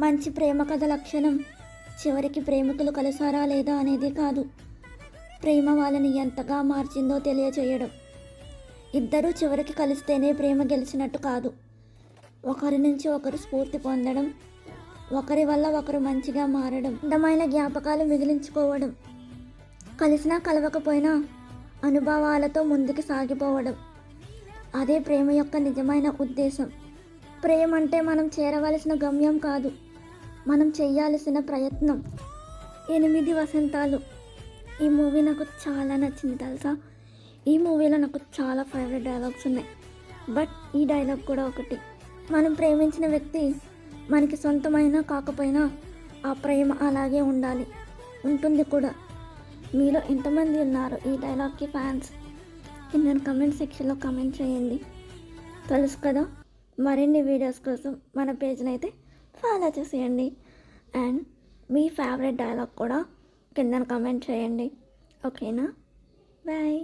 మంచి ప్రేమ కథ లక్షణం చివరికి ప్రేమికులు కలిసారా లేదా అనేది కాదు, ప్రేమ వాళ్ళని ఎంతగా మార్చిందో తెలియచేయడం. ఇద్దరూ చివరికి కలిస్తేనే ప్రేమ గెలిచినట్టు కాదు, ఒకరి నుంచి ఒకరు స్ఫూర్తి పొందడం, ఒకరి వల్ల ఒకరు మంచిగా మారడం, అందమైన జ్ఞాపకాలు మిగిలించుకోవడం, కలిసినా కలవకపోయినా అనుభవాలతో ముందుకు సాగిపోవడం. అదే ప్రేమ యొక్క నిజమైన ఉద్దేశం. ప్రేమ అంటే మనం చేరవలసిన గమ్యం కాదు, మనం చేయాల్సిన ప్రయత్నం. 8 వసంతాలు ఈ మూవీ నాకు చాలా నచ్చింది తెలుసా. ఈ మూవీలో నాకు చాలా ఫేవరెట్ డైలాగ్స్ ఉన్నాయి, బట్ ఈ డైలాగ్ కూడా ఒకటి. మనం ప్రేమించిన వ్యక్తి మనకి సొంతమైనా కాకపోయినా ఆ ప్రేమ అలాగే ఉండాలి, ఉంటుంది కూడా. మీలో ఎంతమంది ఉన్నారు ఈ డైలాగ్కి ఫ్యాన్స్? కింద కమెంట్ సెక్షన్లో కమెంట్ చేయండి. తెలుసు కదా, మరిన్ని వీడియోస్ కోసం మన పేజ్ని అయితే ఫాలో చేసేయండి. అండ్ మీ ఫేవరెట్ డైలాగ్ కూడా కింద కమెంట్ చేయండి. ఓకేనా? బాయ్.